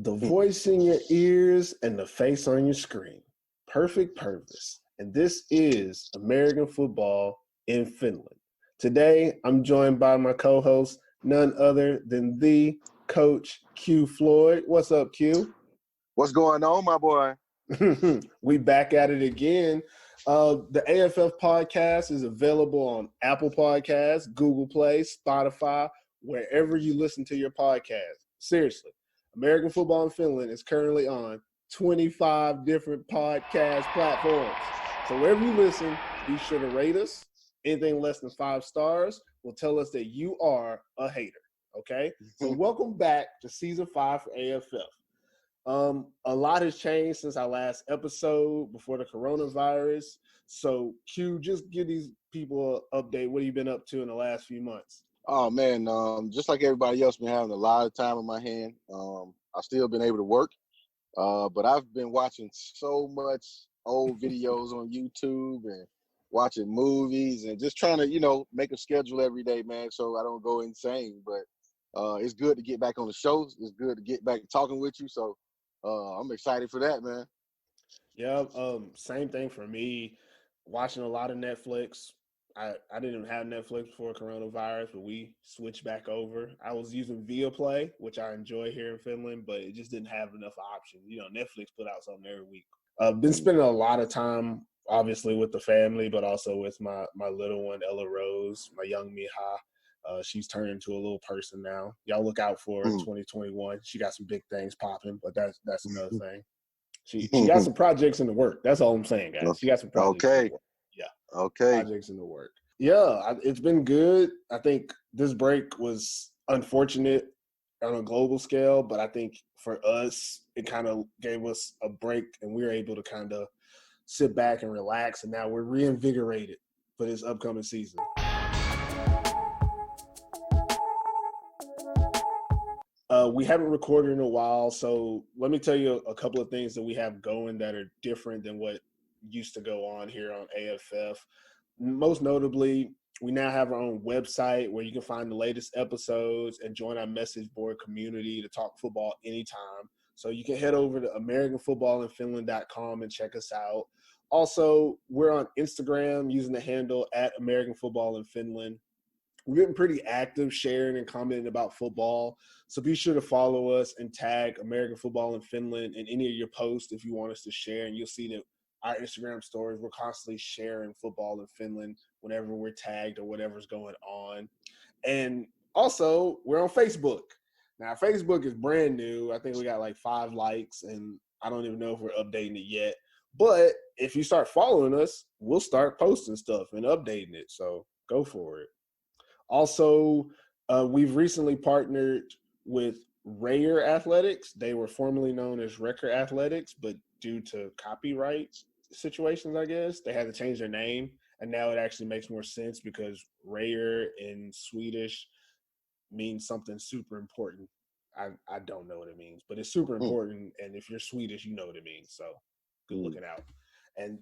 The voice in your ears and the face on your screen. Perfect Pervis. And this is American football in Finland. Today, I'm joined by my co-host, none other than the Coach Q Floyd. What's up, Q? What's going on, my boy? We back at it again. The AFF podcast is available on Apple Podcasts, Google Play, Spotify, wherever you listen to your podcast. Seriously. American Football in Finland is currently on 25 different podcast platforms. So wherever you listen, be sure to rate us. Anything less than 5 stars will tell us that you are a hater, okay? So welcome back to Season 5 for AFF. A lot has changed since our last episode before the coronavirus. So, Q, just give these people an update. What have you been up to in the last few months? Oh, man, just like everybody else, been having a lot of time on my hand. I've still been able to work, but I've been watching so much old videos on YouTube and watching movies and just trying to, make a schedule every day, man, so I don't go insane. But it's good to get back on the shows. It's good to get back talking with you. So I'm excited for that, man. Yeah, same thing for me. Watching a lot of Netflix. I didn't have Netflix before coronavirus, but we switched back over. I was using Viaplay, which I enjoy here in Finland, but it just didn't have enough options. Netflix put out something every week. I've been spending a lot of time, obviously, with the family, but also with my little one, Ella Rose, my young Miha. She's turned into a little person now. Y'all look out for her in 2021. She got some big things popping, but that's another thing. She got some projects in the work. That's all I'm saying, guys. She got some projects in the work. Yeah. Okay. Projects in the work. Yeah, it's been good. I think this break was unfortunate on a global scale, but I think for us, it kind of gave us a break, and we were able to kind of sit back and relax, and now we're reinvigorated for this upcoming season. We haven't recorded in a while, so let me tell you a couple of things that we have going that are different than what used to go on here on AFF. Most notably, we now have our own website where you can find the latest episodes and join our message board community to talk football anytime. So you can head over to AmericanFootballInFinland.com and check us out. Also, we're on Instagram using the handle @AmericanFootballInFinland. We're getting pretty active sharing and commenting about football. So be sure to follow us and tag American Football in Finland in any of your posts if you want us to share. And you'll see that our Instagram stories, we're constantly sharing football in Finland whenever we're tagged or whatever's going on. And also, we're on Facebook. Now, Facebook is brand new. I think we got like 5 likes, and I don't even know if we're updating it yet. But if you start following us, we'll start posting stuff and updating it. So go for it. Also, we've recently partnered with Rayer Athletics. They were formerly known as Wrecker Athletics, but due to copyright situations, I guess, they had to change their name. And now it actually makes more sense because Rayer in Swedish means something super important. I don't know what it means, but it's super important. And if you're Swedish, you know what it means. So good looking out. And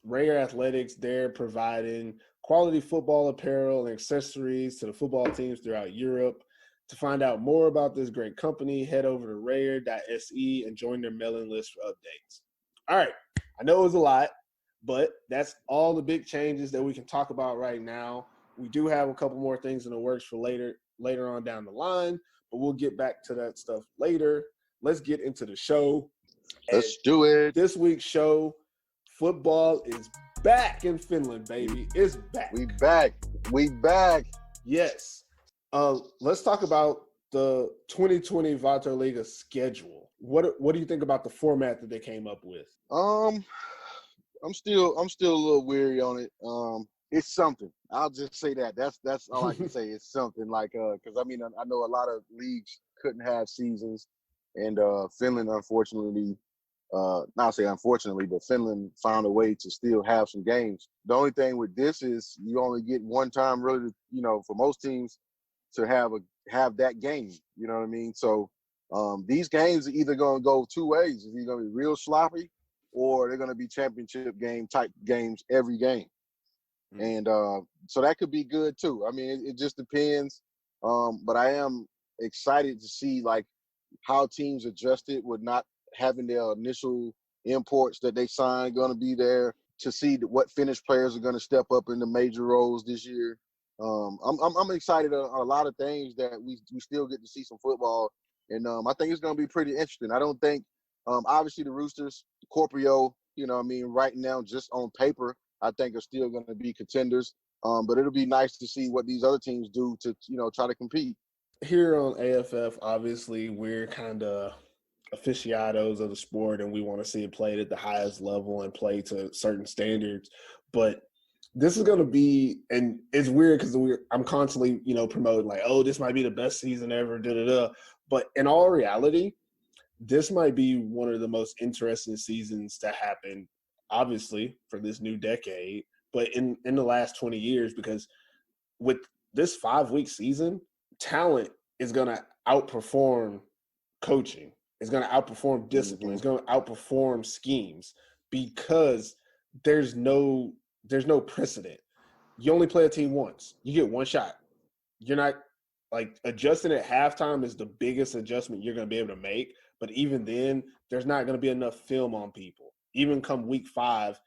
Rayer Athletics, they're providing quality football apparel and accessories to the football teams throughout Europe. To find out more about this great company, head over to rayer.se and join their mailing list for updates. All right. I know it was a lot, but that's all the big changes that we can talk about right now. We do have a couple more things in the works for later on down the line, but we'll get back to that stuff later. Let's get into the show. Let's do it. This week's show, football is back in Finland, baby. It's back. We back. Yes. Let's talk about the 2020 Vaterliga schedule. What do you think about the format that they came up with? I'm still a little weary on it. It's something. I'll just say that. That's all I can say. It's something because I know a lot of leagues couldn't have seasons, and Finland, unfortunately. Not say unfortunately, but Finland found a way to still have some games. The only thing with this is you only get one time, really, for most teams to have that game. You know what I mean? So these games are either going to go two ways. It's either going to be real sloppy, or they're going to be championship game type games every game. And so that could be good too. I mean, it just depends. But I am excited to see how teams adjusted with not having their initial imports that they signed going to be there, to see what finished players are going to step up in the major roles this year. I'm excited on a lot of things that we still get to see some football, and I think it's going to be pretty interesting. I don't think, obviously the Roosters, Corpio, right now just on paper, I think are still going to be contenders. But it'll be nice to see what these other teams do to try to compete. Here on AFF, obviously, we're kind of aficionados of the sport, and we want to see it played at the highest level and play to certain standards. But this is going to be, and it's weird because I'm constantly, promoting like, oh, this might be the best season ever, da-da-da. But in all reality, this might be one of the most interesting seasons to happen, obviously, for this new decade, but in the last 20 years, because with this 5-week season, talent is going to outperform coaching. It's going to outperform discipline. It's going to outperform schemes because there's no precedent. You only play a team once. You get one shot. You're not like adjusting at halftime is the biggest adjustment you're going to be able to make. But even then, there's not going to be enough film on people. Even come week 5,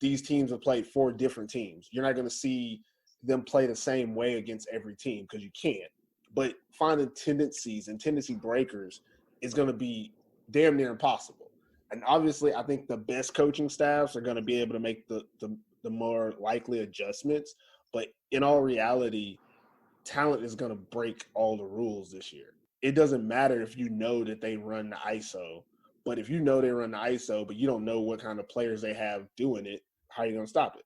these teams have played 4 different teams. You're not going to see them play the same way against every team because you can't. But finding tendencies and tendency breakers is going to be damn near impossible. And obviously, I think the best coaching staffs are going to be able to make the more likely adjustments. But in all reality, talent is going to break all the rules this year. It doesn't matter if you know that they run the ISO, but if you know they run the ISO, but you don't know what kind of players they have doing it, how are you going to stop it?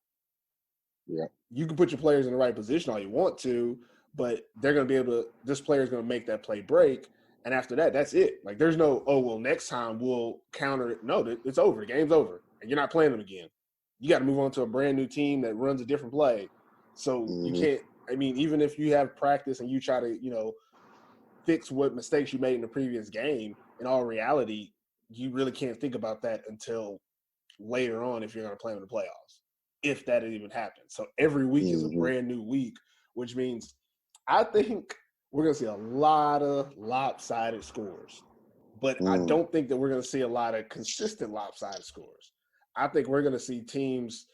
Yeah. You can put your players in the right position all you want to, but they're going to be able to – this player is going to make that play break, and after that, that's it. Like there's no, oh, well, next time we'll counter it. No, it's over. The game's over, and you're not playing them again. You got to move on to a brand new team that runs a different play. So you can't – I mean, even if you have practice and you try to, fix what mistakes you made in the previous game, in all reality, you really can't think about that until later on if you're going to play in the playoffs, if that even happens. So every week is a brand new week, which means I think we're going to see a lot of lopsided scores. But I don't think that we're going to see a lot of consistent lopsided scores. I think we're going to see teams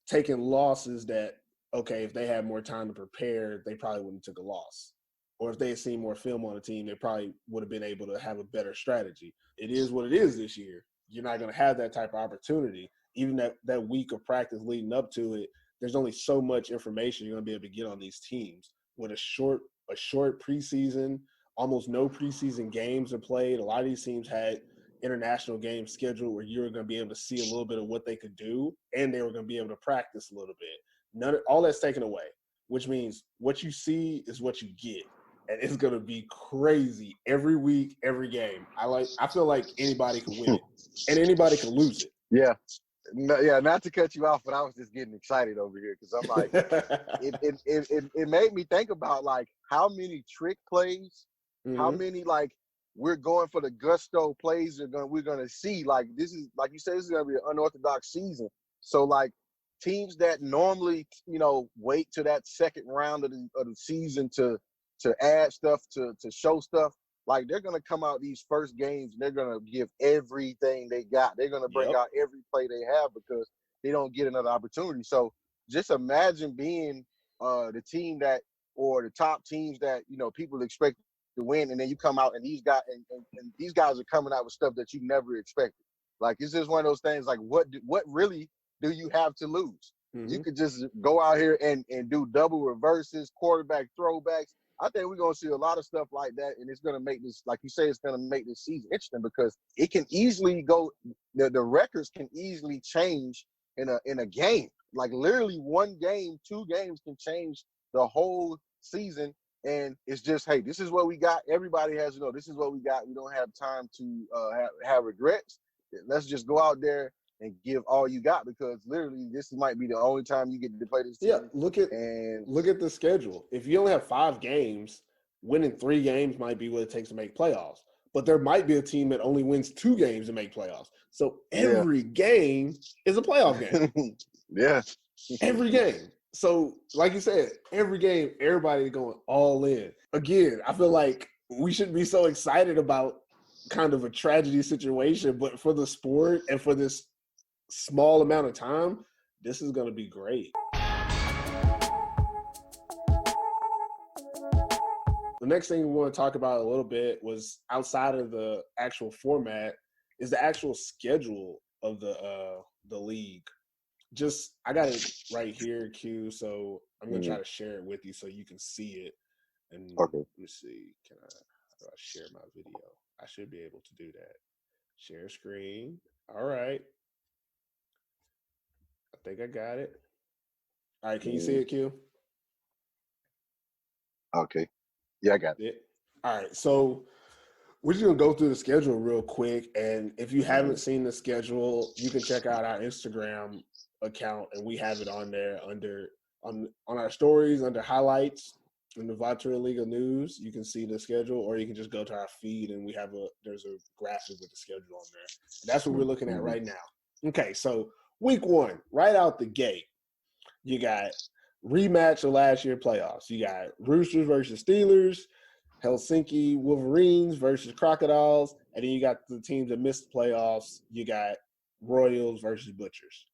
taking losses that, okay, if they had more time to prepare, they probably wouldn't have took a loss. Or if they had seen more film on the team, they probably would have been able to have a better strategy. It is what it is this year. You're not going to have that type of opportunity. Even that week of practice leading up to it, there's only so much information you're going to be able to get on these teams. With a short preseason, almost no preseason games are played. A lot of these teams had international games scheduled where you were going to be able to see a little bit of what they could do, and they were going to be able to practice a little bit. All that's taken away, which means what you see is what you get. And it's going to be crazy every week, every game. I feel like anybody can win it, and anybody can lose it. Yeah. No, not to cut you off, but I was just getting excited over here because I'm like, it made me think about like how many trick plays, how many like we're going for the gusto plays we're gonna see. Like this is, like you said, this is gonna be an unorthodox season. So like teams that normally wait to that second round of the season to add stuff, to show stuff, like they're going to come out these first games and they're going to give everything they got. They're going to bring out every play they have because they don't get another opportunity. So just imagine being the team that, or the top teams that, people expect to win. And then you come out and these guys, and these guys are coming out with stuff that you never expected. Like, it's just one of those things, like what really do you have to lose? You could just go out here and do double reverses, quarterback throwbacks. I think we're going to see a lot of stuff like that, and it's going to make this, like you say, it's going to make this season interesting because it can easily go – the records can easily change in a game. Like literally one game, 2 games can change the whole season, and it's just, hey, this is what we got. Everybody has to know this is what we got. We don't have time to have regrets. Let's just go out there and give all you got because literally this might be the only time you get to play this team. Yeah, look at the schedule. If you only have 5 games, winning 3 games might be what it takes to make playoffs. But there might be a team that only wins 2 games to make playoffs. So every game is a playoff game. Yeah. Every game. So like you said, every game, everybody going all in. Again, I feel like we shouldn't be so excited about kind of a tragedy situation, but for the sport and for this small amount of time, this is going to be great. The next thing we want to talk about a little bit was outside of the actual format is the actual schedule of the league. Just I got it right here, Q. So I'm gonna try to share it with you so you can see it. And Okay. let me see. How do I share my video? I should be able to do that. Share screen. All right. I think I got it. All right. Can you see it, Q? Okay. Yeah, I got it. All right. So we're just gonna go through the schedule real quick, and if you haven't seen the schedule, you can check out our Instagram account, and we have it on there on our stories under highlights in the Vatra Liga news. You can see the schedule, or you can just go to our feed, and there's a graphic with the schedule on there. And that's what we're looking at right now. Okay, so week 1, right out the gate, you got rematch of last year playoffs. You got Roosters versus Steelers, Helsinki Wolverines versus Crocodiles, and then you got the teams that missed the playoffs. You got Royals versus Butchers.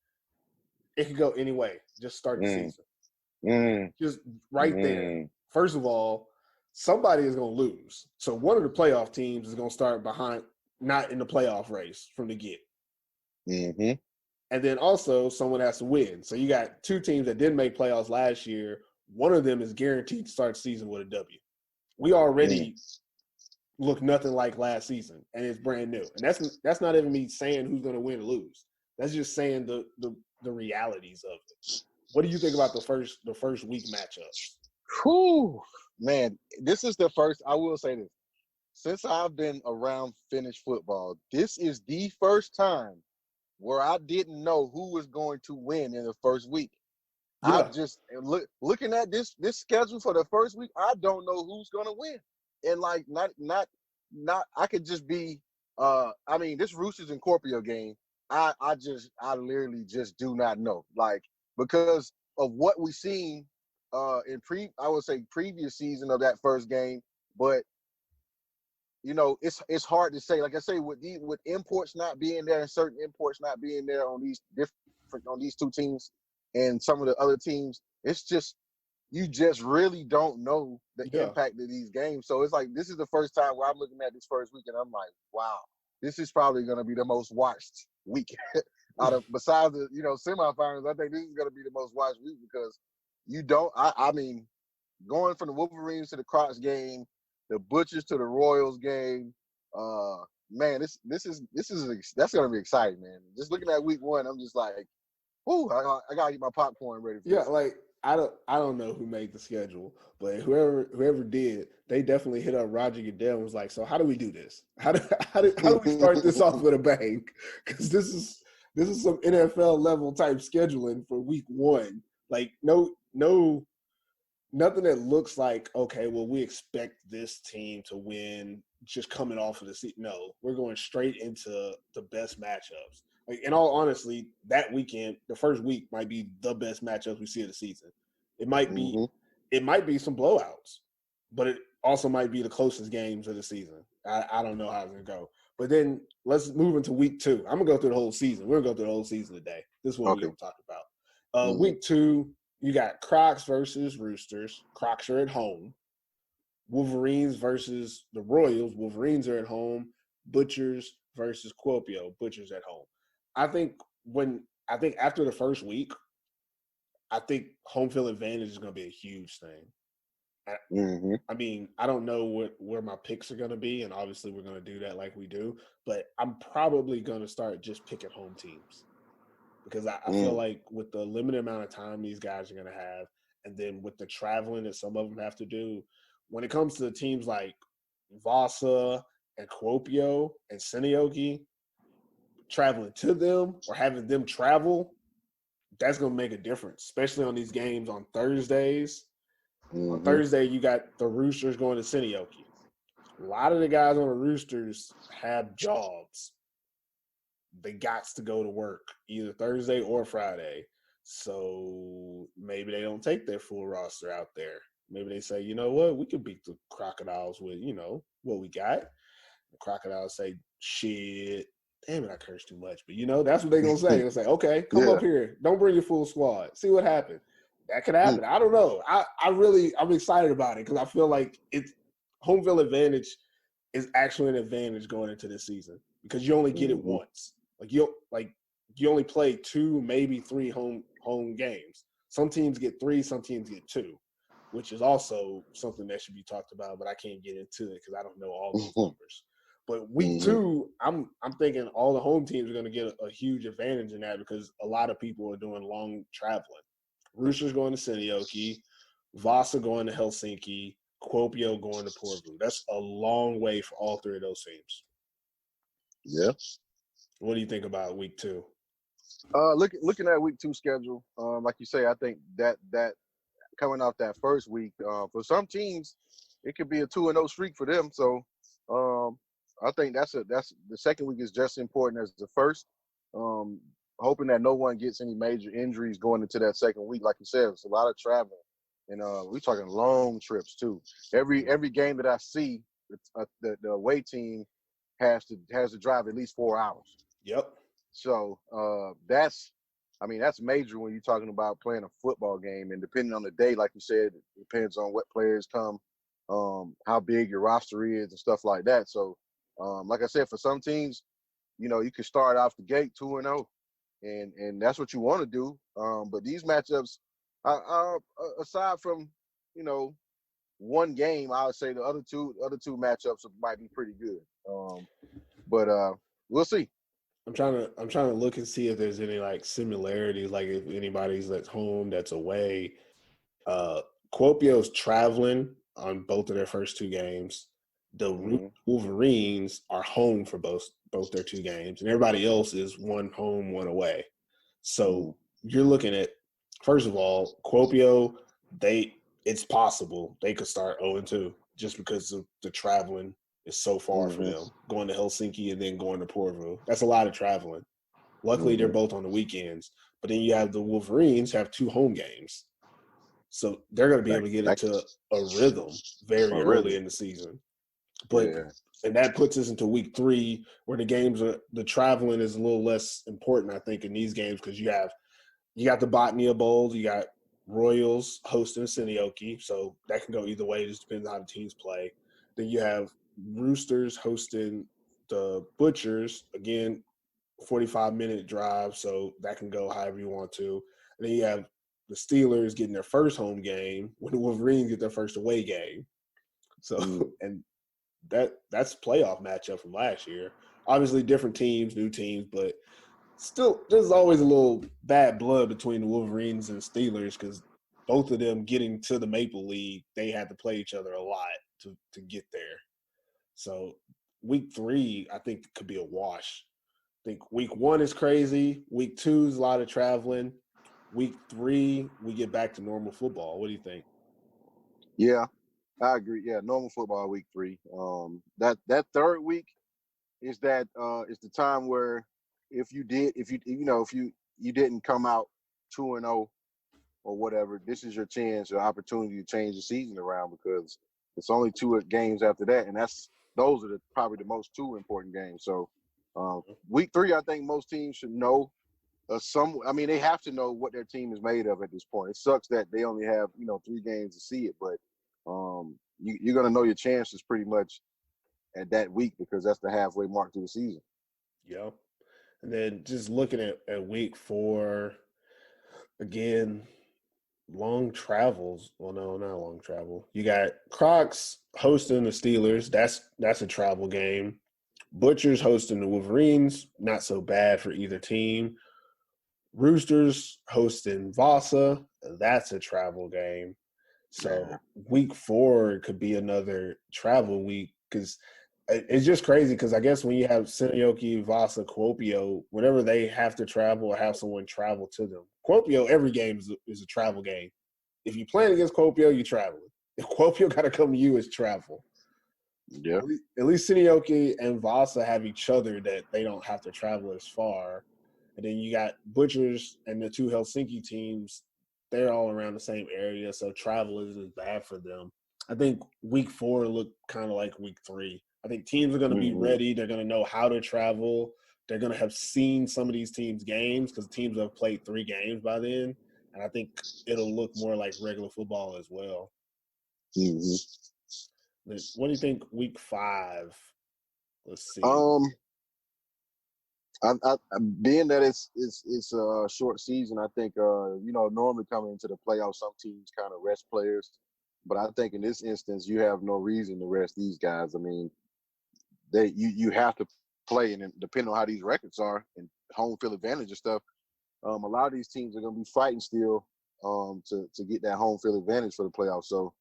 It could go any way. Just start the season. Just right there. First of all, somebody is going to lose. So one of the playoff teams is going to start behind, not in the playoff race from the get. And then also someone has to win. So you got 2 teams that didn't make playoffs last year. One of them is guaranteed to start the season with a W. We already look nothing like last season, and it's brand new. And that's not even me saying who's going to win or lose. That's just saying the realities of it. What do you think about the first week matchups? Whew, man, this is the first. I will say this: since I've been around Finnish football, this is the first time where I didn't know who was going to win in the first week. Yeah. I just looking at this schedule for the first week. I don't know who's gonna win, and like not. I could just be. I mean, this Roosters and Scorpio game. I literally just do not know, like, because of what we seen I would say previous season of that first game, but you know, it's hard to say. Like I say, with imports not being there and certain imports not being there on these on these 2 teams and some of the other teams, it's just you just really don't know the impact of these games. So it's like this is the first time where I'm looking at this first week and I'm like, wow, this is probably going to be the most watched week out of besides the semifinals. I think this is going to be the most watched week because you don't. I mean, going from the Wolverines to the Crocs game, the Butchers to the Royals game. Man, that's gonna be exciting, man. Just looking at week 1, I'm just like, ooh, I gotta get my popcorn ready for this. Like I don't know who made the schedule, but whoever did, they definitely hit up Roger Goodell and was like, so how do we do this? How do we start this off with a bang? Because this is some NFL level type scheduling for week 1. Like nothing that looks like, okay, well, we expect this team to win just coming off of the season. No, we're going straight into the best matchups. Like, in all honesty, that weekend, the first week might be the best matchups we see of the season. It might be some blowouts, but it also might be the closest games of the season. I don't know how it's going to go. But then let's move into week 2. I'm going to go through the whole season. We're going to go through the whole season today. This is what we're going to talk about. Week 2, you got Crocs versus Roosters. Crocs are at home. Wolverines versus the Royals. Wolverines are at home. Butchers versus Scorpio. Butchers at home. I think after the first week, I think home field advantage is going to be a huge thing. I mean, I don't know where my picks are going to be, and obviously we're going to do that like we do, but I'm probably going to start just picking home teams. Because I feel like with the limited amount of time these guys are going to have, and then with the traveling that some of them have to do, when it comes to the teams like Vasa and Kuopio and Seinäjoki, traveling to them or having them travel, that's going to make a difference, especially on these games on Thursdays. On Thursday, you got the Roosters going to Seinäjoki. A lot of the guys on the Roosters have jobs. They got to go to work either Thursday or Friday. So maybe they don't take their full roster out there. Maybe they say, you know what, we could beat the Crocodiles with, what we got. The Crocodiles say, shit. Damn it, I cursed too much. But, that's what they're going to say. They'll say, okay, come up here. Don't bring your full squad. See what happens. That could happen. I don't know. I'm excited about it because I feel like it's home field advantage is actually an advantage going into this season because you only get it once. You only play 2, maybe 3 home games. Some teams get 3, some teams get 2, which is also something that should be talked about, but I can't get into it because I don't know all those numbers. But week 2, I'm thinking all the home teams are going to get a huge advantage in that because a lot of people are doing long traveling. Roosters going to Seinäjoki, Vasa going to Helsinki, Kuopio going to Porvoo. That's a long way for all 3 of those teams. Yeah. What do you think about week 2? Looking at week 2 schedule, like you say, I think that coming off that first week, for some teams, it could be a 2-0 streak for them. So, I think that's the second week is just as important as the first. Hoping that no one gets any major injuries going into that second week. Like you said, it's a lot of traveling, and we're talking long trips too. Every game that I see, the away team has to drive at least 4 hours. Yep. So that's major when you're talking about playing a football game. And depending on the day, like you said, it depends on what players come, how big your roster is and stuff like that. So, like I said, for some teams, you can start off the gate 2-0, and that's what you want to do. But these matchups, aside from one game, I would say the other two matchups might be pretty good. But we'll see. I'm trying to look and see if there's any similarities, like if anybody's that's home, that's away. Kuopio's traveling on both of their first 2 games. The Wolverines are home for both their 2 games, and everybody else is 1 home, 1 away. So you're looking at, first of all, Kuopio, it's possible they could start 0-2 just because of the traveling is so far for them, going to Helsinki and then going to Porvoo. That's a lot of traveling. Luckily, they're both on the weekends. But then you have the Wolverines have 2 home games. So they're going to be able to get into a rhythm very early in the season. But and that puts us into week 3 where the traveling is a little less important, I think, in these games because you got the Botnia Bowls, you got Royals hosting Seinäjoki, so that can go either way. It just depends on how the teams play. Then you have Roosters hosting the Butchers, again, 45-minute drive, so that can go however you want to. And then you have the Steelers getting their first home game when the Wolverines get their first away game. So, and that's a playoff matchup from last year. Obviously, different teams, new teams, but still, there's always a little bad blood between the Wolverines and the Steelers because both of them getting to the Maple League, they had to play each other a lot to get there. So week 3, I think, could be a wash. I think week 1 is crazy. Week 2 is a lot of traveling. Week 3, we get back to normal football. What do you think? Yeah, I agree. Yeah, normal football week 3. That third week is the time where if you didn't come out 2-0 or whatever, this is your chance or opportunity to change the season around because it's only 2 games after that, and those are probably the most 2 important games. So week 3, I think most teams should know they have to know what their team is made of at this point. It sucks that they only have 3 games to see it, but you're gonna know your chances pretty much at that week because that's the halfway mark through the season. Yeah. And then just looking at week 4, again, long travels. Well, no, not long travel. You got Crocs hosting the Steelers. That's a travel game. Butchers hosting the Wolverines. Not so bad for either team. Roosters hosting Vasa. That's a travel game. So week 4 could be another travel week because it's just crazy because I guess when you have Seinäjoki, Vasa, Kuopio, whenever they have to travel or have someone travel to them, Kuopio, every game is a travel game. If you're playing against Kuopio, you're traveling. If Kuopio got to come to you, it's travel. Yeah. At least Seinäjoki and Vasa have each other that they don't have to travel as far. And then you got Butchers and the 2 Helsinki teams. They're all around the same area, so travel isn't as bad for them. I think week 4 looked kind of like week 3. I think teams are going to be ready. They're going to know how to travel. They're going to have seen some of these teams' games because teams have played 3 games by then. And I think it'll look more like regular football as well. What do you think week 5? Let's see. Being that it's a short season, I think normally coming into the playoffs, some teams kind of rest players, but I think in this instance you have no reason to rest these guys. I mean, you have to play, and depending on how these records are and home field advantage and stuff, a lot of these teams are going to be fighting still to get that home field advantage for the playoffs. So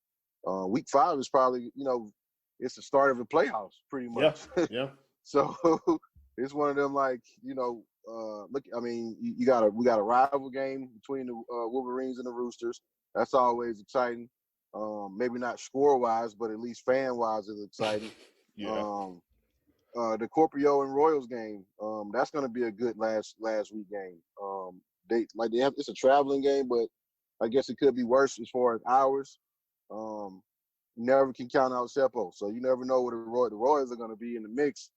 week 5 is probably it's the start of the playoffs pretty much. Yeah. So it's one of them look. I mean, we got a rival game between the Wolverines and the Roosters. That's always exciting. Maybe not score wise, but at least fan wise, is exciting. Yeah. The Corpio and Royals game. That's going to be a good last week game. It's a traveling game, but I guess it could be worse as far as hours. Never can count out Seppo, so you never know where the Royals are going to be in the mix.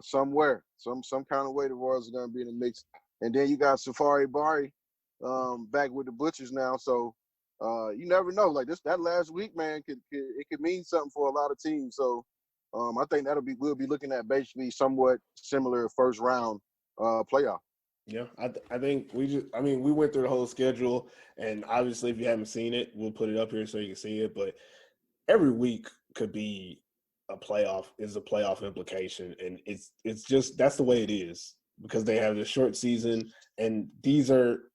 Somewhere, some kind of way the Royals are going to be in the mix. And then you got Safari Bari back with the Butchers now, so you never know. Like that last week, man, it could mean something for a lot of teams. So I think we'll be looking at basically somewhat similar first round playoff. Yeah, I think we went through the whole schedule, and obviously if you haven't seen it, we'll put it up here so you can see it. But every week could be a playoff implication, and it's just that's the way it is because they have a short season, and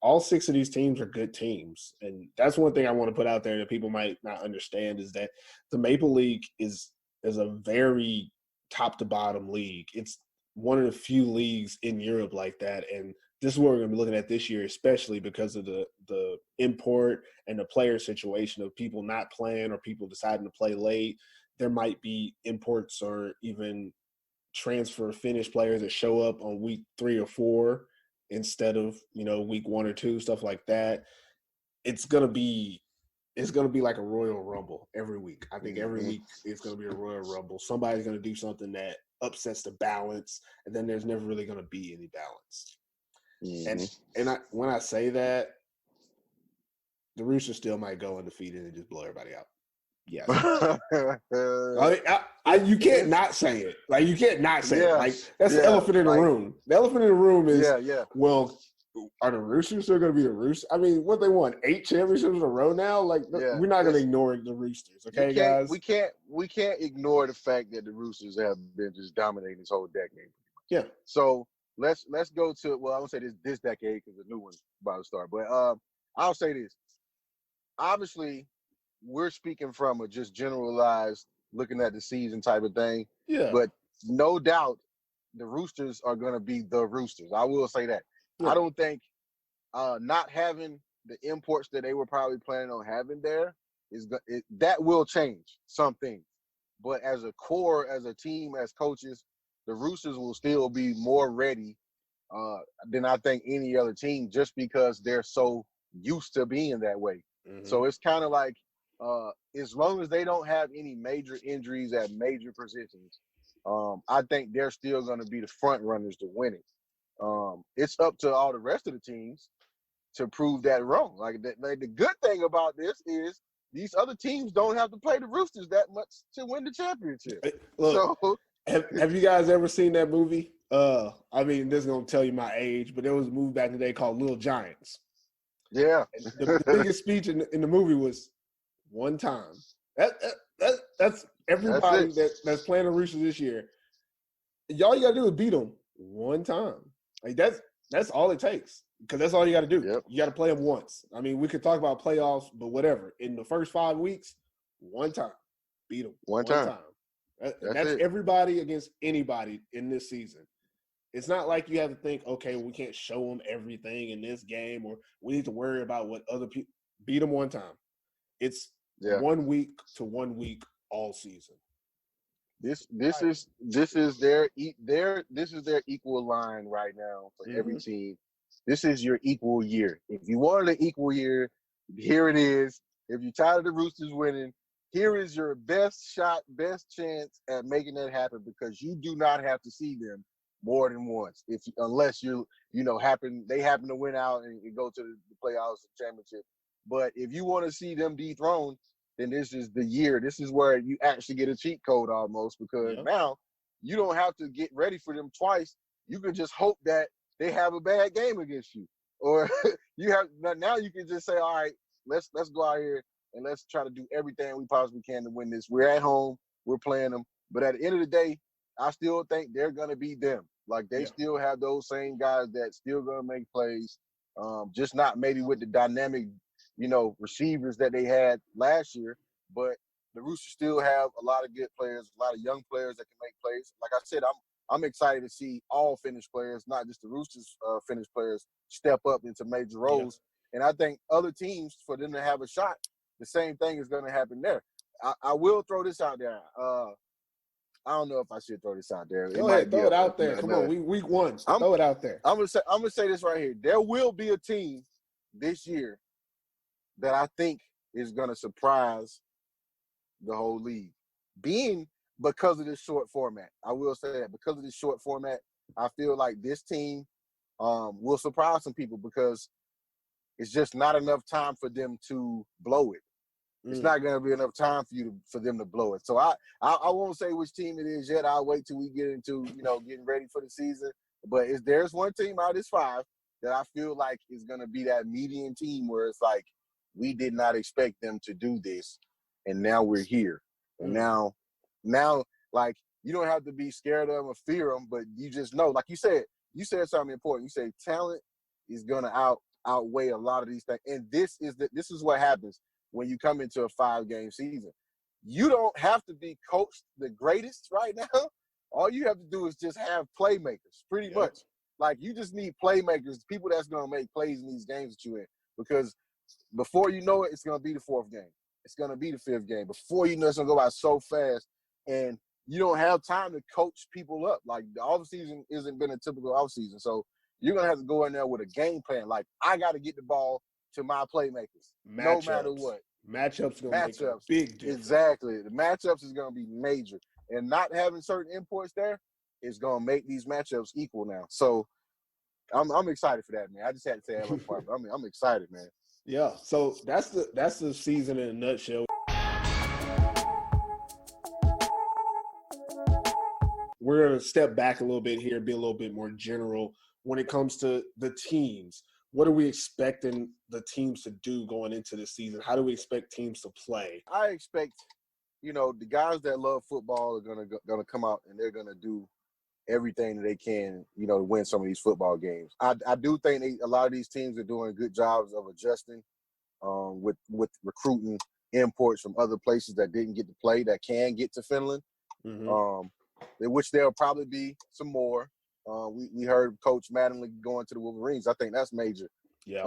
all 6 of these teams are good teams, and that's one thing I want to put out there that people might not understand is that the Maple League is a very top to bottom league. It's one of the few leagues in Europe like that, and this is what we're going to be looking at this year, especially because of the import and the player situation of people not playing or people deciding to play late. There might be imports or even transfer finished players that show up on week 3 or 4 instead of, week 1 or 2, stuff like that. It's going to be like a Royal Rumble every week. I think every week it's going to be a Royal Rumble. Somebody's going to do something that upsets the balance, and then there's never really going to be any balance. And when I say that, the Roosters still might go undefeated and just blow everybody out. Yes. You can't not say it. Like, you can't not say it. Like, that's the elephant in the room. The elephant in the room is, well, are the Roosters still going to be the Roosters? I mean, what they won, 8 championships in a row now? Like, we're not going to ignore the Roosters, okay, guys? We can't ignore the fact that the Roosters have been just dominating this whole decade. Yeah. So let's go to, well, I won't say this decade because the new one's about to start. But I'll say this. Obviously, we're speaking from a just generalized looking at the season type of thing. Yeah. But no doubt the Roosters are going to be the Roosters. I will say that. Yeah. I don't think not having the imports that they were probably planning on having there that will change some things. But as a core, as a team, as coaches, the Roosters will still be more ready than I think any other team just because they're so used to being that way. Mm-hmm. So it's kind of like as long as they don't have any major injuries at major positions, I think they're still going to be the front runners to win it. It's up to all the rest of the teams to prove that wrong. Like the good thing about this is these other teams don't have to play the Roosters that much to win the championship. Look, so, have you guys ever seen that movie? I mean, this is going to tell you my age, but there was a movie back in the day called Little Giants. Yeah. The biggest speech in the movie was one time. That's everybody that's playing the Roosters this year. All you got to do is beat them one time. Like that's all it takes because that's all you got to do. Yep. You got to play them once. I mean, we could talk about playoffs, but whatever. In the first 5 weeks, one time, beat them one time. That's everybody against anybody in this season. It's not like you have to think, okay, we can't show them everything in this game, or we need to worry about what other people. Beat them one time. It's 1 week to 1 week all season. This is their equal line right now for every team. This is your equal year. If you wanted an equal year, here it is. If you're tired of the Roosters winning, here is your best shot, best chance at making that happen, because you do not have to see them more than once, unless they happen to win out and go to the playoffs and championship. But if you want to see them dethroned, then this is the year. This is where you actually get a cheat code almost, because now you don't have to get ready for them twice. You can just hope that they have a bad game against you, or now you can just say, all right, let's go out here and let's try to do everything we possibly can to win this. We're at home, we're playing them, but at the end of the day, I still think they're gonna be them. Like, they still have those same guys that still gonna make plays, just not maybe with the dynamic, receivers that they had last year. But the Roosters still have a lot of good players, a lot of young players that can make plays. Like I said, I'm excited to see all Finnish players, not just the Roosters Finnish players, step up into major roles. And I think other teams, for them to have a shot, the same thing is going to happen there. I will throw this out there. I don't know if I should throw this out there. Go ahead, throw it out there. Come on, week one. Throw it out there. I'm gonna say this right here. There will be a team this year that I think is gonna surprise the whole league, because of this short format. I will say that because of this short format, I feel like this team will surprise some people, because it's just not enough time for them to blow it. It's not going to be enough time for them to blow it. So I won't say which team it is yet. I'll wait till we get into getting ready for the season. But there's one team out of this 5 that I feel like is going to be that median team where it's like, we did not expect them to do this, and now we're here. And now like, you don't have to be scared of them or fear them, but you just know, like you said something important. You say talent is going to outweigh a lot of these things, and this is what happens when you come into a 5-game season. You don't have to be coached the greatest right now. All you have to do is just have playmakers, pretty much. Like, you just need playmakers, people that's going to make plays in these games that you're in. Because before you know it, it's going to be the 4th game. It's going to be the 5th game. Before you know, it's going to go by so fast. And you don't have time to coach people up. Like, the offseason isn't been a typical offseason. So you're going to have to go in there with a game plan. Like, I got to get the ball to my playmakers, no matter what. Matchups going to make a big difference. Exactly. The matchups is going to be major. And not having certain imports there is going to make these matchups equal now. So I'm excited for that, man. I just had to say that on part. I'm excited, man. Yeah. So that's the season in a nutshell. We're going to step back a little bit here, be a little bit more general when it comes to the teams. What are we expecting the teams to do going into the season? How do we expect teams to play? I expect, the guys that love football are gonna come out, and they're gonna do everything that they can, to win some of these football games. I do think a lot of these teams are doing good jobs of adjusting with recruiting imports from other places that didn't get to play that can get to Finland, which there'll probably be some more. We heard Coach Mattingly going to the Wolverines. I think that's major. Yeah.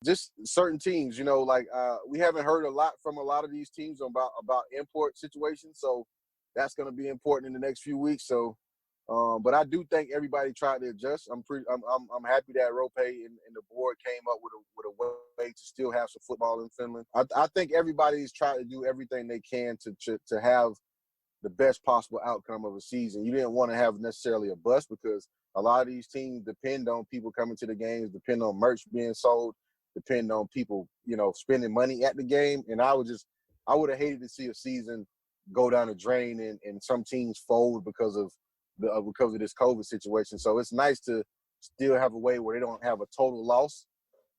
Just certain teams, we haven't heard a lot from a lot of these teams about import situations. So that's going to be important in the next few weeks. So, but I do think everybody tried to adjust. I'm happy that Rope and the board came up with a way to still have some football in Finland. I think everybody's trying to do everything they can to have the best possible outcome of a season. You didn't want to have necessarily a bust, because a lot of these teams depend on people coming to the games, depend on merch being sold, depend on people, spending money at the game. And I would have hated to see a season go down the drain and some teams fold because of this COVID situation. So it's nice to still have a way where they don't have a total loss.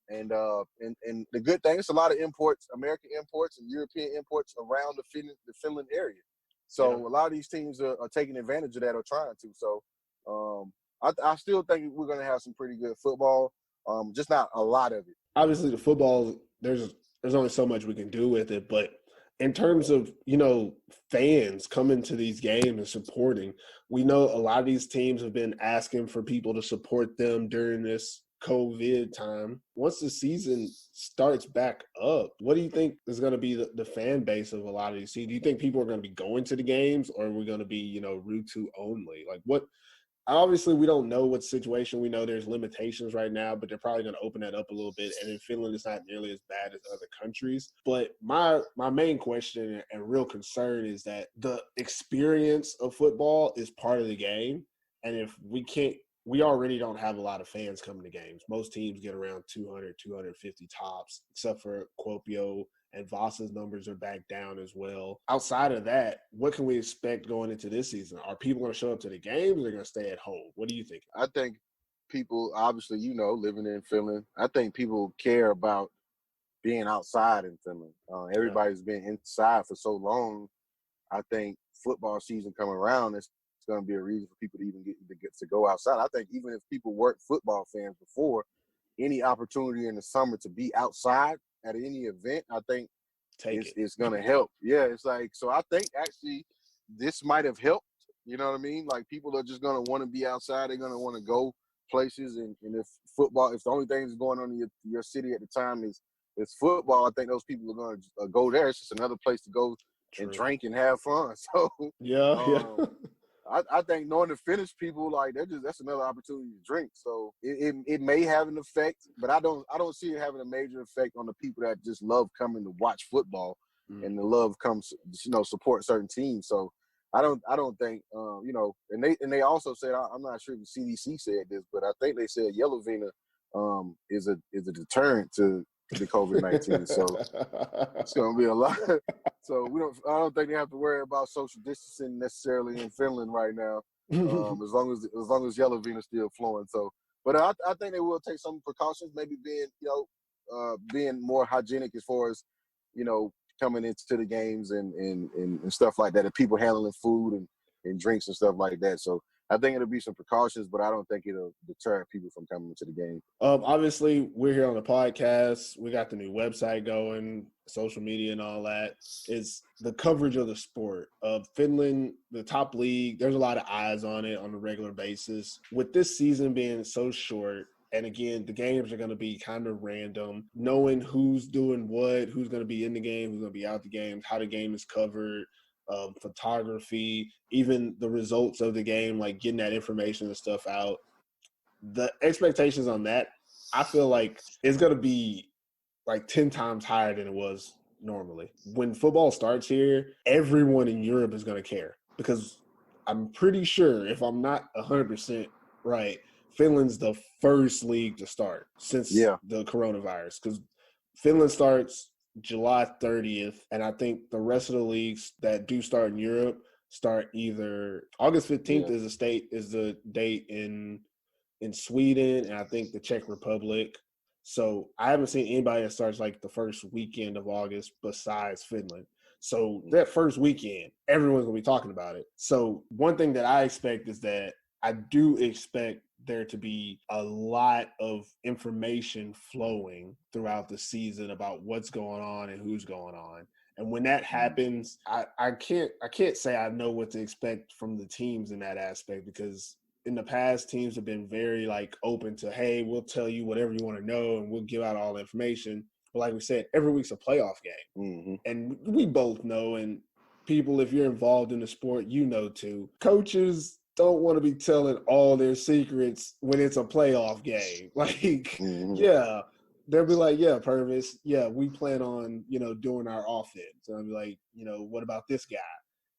And the good thing, it's a lot of imports, American imports and European imports around the Finland area. So a lot of these teams are taking advantage of that or trying to. So I still think we're going to have some pretty good football, just not a lot of it. Obviously, the football, there's only so much we can do with it. But in terms of, fans coming to these games and supporting, we know a lot of these teams have been asking for people to support them during this COVID time. Once the season starts back up, what do you think is going to be the fan base of a lot of these teams? Do you think people are going to be going to the games, or are we going to be, route to only? Like, what obviously we don't know what situation. We know there's limitations right now, but they're probably going to open that up a little bit. And in Finland, it's not nearly as bad as other countries. But my main question and real concern is that the experience of football is part of the game. And if we already don't have a lot of fans coming to games. Most teams get around 200, 250 tops, except for Kuopio, and Vasa's numbers are back down as well. Outside of that, what can we expect going into this season? Are people going to show up to the games or are they going to stay at home? What do you think? I think people, obviously, living in Finland, I think people care about being outside in Finland. Everybody's been inside for so long. I think football season coming around, it's going to be a reason for people to even get to go outside. I think even if people weren't football fans before, any opportunity in the summer to be outside at any event, I think it's going to help. Yeah, it's like, so I think actually this might have helped. You know what I mean? Like, people are just going to want to be outside. They're going to want to go places. And if the only thing that's going on in your city at the time is football, I think those people are going to go there. It's just another place to go and drink and have fun. So yeah. I think knowing the Finnish people, like, that's another opportunity to drink. So it may have an effect, but I don't see it having a major effect on the people that just love coming to watch football and the love comes, support certain teams. So I don't think and they also said, I'm not sure if the CDC said this, but I think they said yellow vena is a deterrent to the COVID-19. So it's going to be a lot. So I don't think they have to worry about social distancing necessarily in Finland right now, as long as yellow vena is still flowing. So, but I think they will take some precautions, maybe being more hygienic as far as, coming into the games and stuff like that, and people handling food and drinks and stuff like that. So I think it'll be some precautions, but I don't think it'll deter people from coming to the game. Obviously, we're here on the podcast. We got the new website going, social media and all that. It's the coverage of the sport. Finland, the top league, there's a lot of eyes on it on a regular basis. With this season being so short, and again, the games are going to be kind of random, knowing who's doing what, who's going to be in the game, who's going to be out the games, how the game is covered, photography, even the results of the game, like getting that information and stuff out. The expectations on that, I feel like it's going to be like 10 times higher than it was normally. When football starts here, everyone in Europe is going to care because I'm pretty sure, if I'm not 100% right, Finland's the first league to start since the coronavirus, because Finland starts July 30th, and I think the rest of the leagues that do start in Europe start either August 15th is the date in Sweden, and I think the Czech Republic. So I haven't seen anybody that starts like the first weekend of August besides Finland. So that first weekend, everyone's going to be talking about it. So one thing that I expect is that I do expect there to be a lot of information flowing throughout the season about what's going on and who's going on. And when that happens, I can't say I know what to expect from the teams in that aspect, because in the past, teams have been very like open to, hey, we'll tell you whatever you want to know and we'll give out all the information. But like we said, every week's a playoff game. And we both know, and people, if you're involved in the sport, you know too, coaches don't want to be telling all their secrets when it's a playoff game. Like, they'll be like, yeah, Pervis, we plan on, doing our offense. And I'll be like, what about this guy?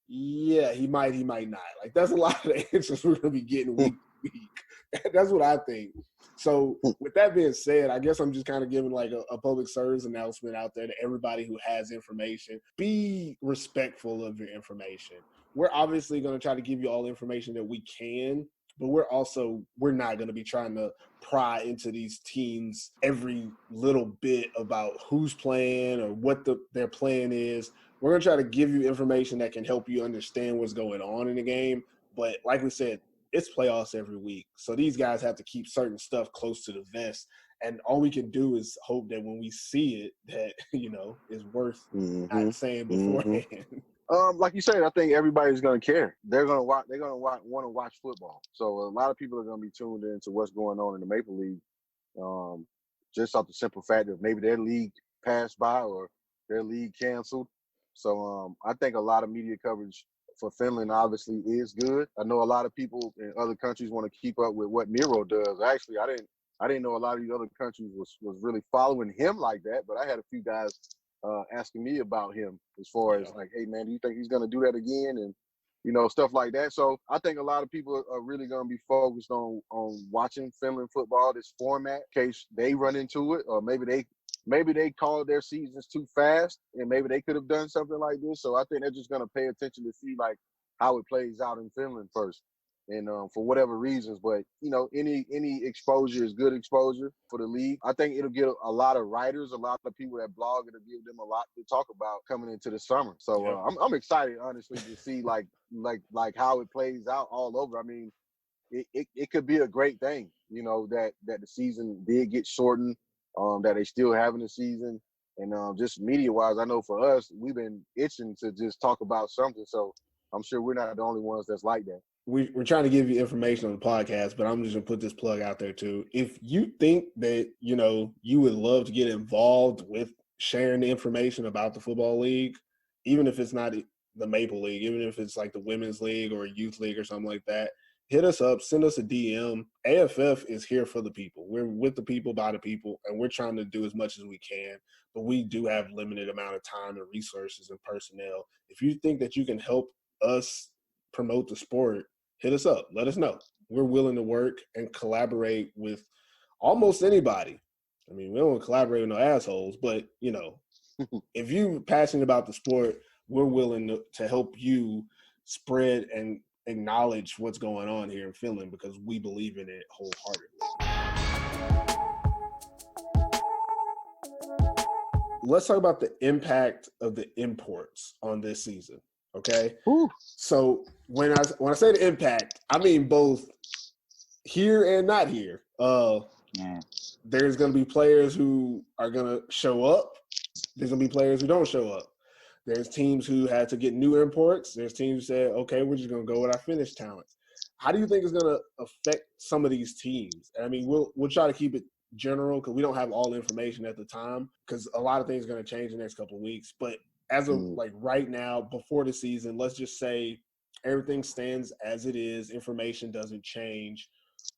Yeah, he might not. Like, that's a lot of the answers we're going to be getting week to week. That's what I think. So with that being said, I guess I'm just kind of giving like a public service announcement out there to everybody who has information. Be respectful of your information. We're obviously going to try to give you all the information that we can, but we're not going to be trying to pry into these teams every little bit about who's playing or what their plan is. We're going to try to give you information that can help you understand what's going on in the game. But like we said, it's playoffs every week. So these guys have to keep certain stuff close to the vest. And all we can do is hope that when we see it, that, is worth not saying beforehand. Like you said, I think everybody's going to care. They're going to watch. They're going to want to watch football. So a lot of people are going to be tuned into what's going on in the Maple League, just off the simple fact that maybe their league passed by or their league canceled. So I think a lot of media coverage for Finland obviously is good. I know a lot of people in other countries want to keep up with what Miro does. Actually, I didn't know a lot of these other countries was really following him like that, but I had a few guys asking me about him as far as like, hey man, do you think he's gonna do that again? And stuff like that. So I think a lot of people are really going to be focused on watching Finland football, this format, in case they run into it, or maybe they called their seasons too fast, and maybe they could have done something like this. So I think they're just going to pay attention to see like how it plays out in Finland first, and for whatever reasons. But any exposure is good exposure for the league. I think it'll get a lot of writers, a lot of people that blog. It'll give them a lot to talk about coming into the summer. So I'm excited, honestly, to see like how it plays out all over. I mean, it could be a great thing, that the season did get shortened, that they still having a season, and just media wise, I know for us, we've been itching to just talk about something. So I'm sure we're not the only ones that's like that. We're trying to give you information on the podcast, but I'm just going to put this plug out there too. If you think that, you would love to get involved with sharing the information about the football league, even if it's not the Maple League, even if it's like the women's league or a youth league or something like that, hit us up, send us a DM. AFF is here for the people. We're with the people, by the people, and we're trying to do as much as we can, but we do have limited amount of time and resources and personnel. If you think that you can help us promote the sport, hit us up. Let us know. We're willing to work and collaborate with almost anybody. I mean, we don't collaborate with no assholes, but, if you're passionate about the sport, we're willing to help you spread and acknowledge what's going on here in Finland because we believe in it wholeheartedly. Let's talk about the impact of the imports on this season. Okay. Ooh. So when I say the impact, I mean both here and not here. There's going to be players who are going to show up. There's going to be players who don't show up. There's teams who had to get new imports. There's teams who said, okay, we're just going to go with our finished talents. How do you think it's going to affect some of these teams? I mean, we'll try to keep it general because we don't have all the information at the time because a lot of things are going to change in the next couple of weeks. But as of like right now, before the season, let's just say everything stands as it is. Information doesn't change.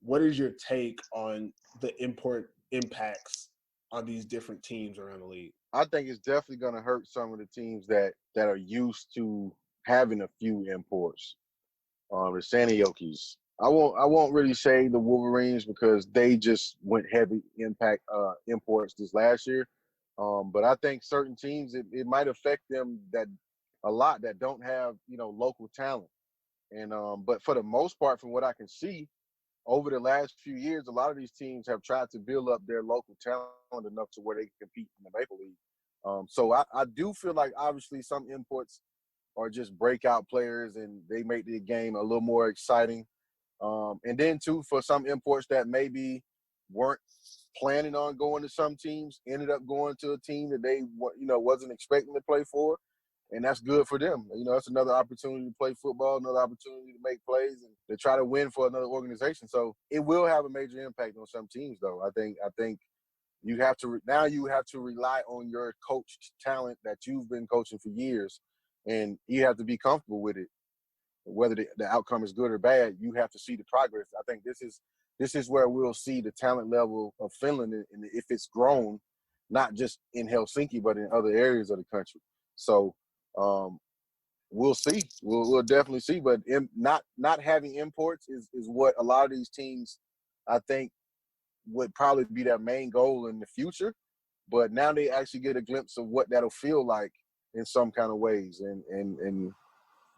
What is your take on the import impacts on these different teams around the league? I think it's definitely going to hurt some of the teams that are used to having a few imports. The Saniokis. I won't really say the Wolverines because they just went heavy impact imports this last year. But I think certain teams it might affect them that a lot that don't have local talent. And but for the most part, from what I can see, over the last few years, a lot of these teams have tried to build up their local talent enough to where they can compete in the Maple League. So I do feel like obviously some imports are just breakout players and they make the game a little more exciting. And then too, for some imports that maybe weren't planning on going to some teams, ended up going to a team that they wasn't expecting to play for. And that's good for them. That's another opportunity to play football, another opportunity to make plays and to try to win for another organization. So it will have a major impact on some teams, though. I think you have to rely on your coached talent that you've been coaching for years, and you have to be comfortable with it. Whether the outcome is good or bad, you have to see the progress. I think this is where we'll see the talent level of Finland, and if it's grown, not just in Helsinki but in other areas of the country. So. We'll see. We'll definitely see. But not having imports is what a lot of these teams, I think, would probably be their main goal in the future. But now they actually get a glimpse of what that'll feel like in some kind of ways, and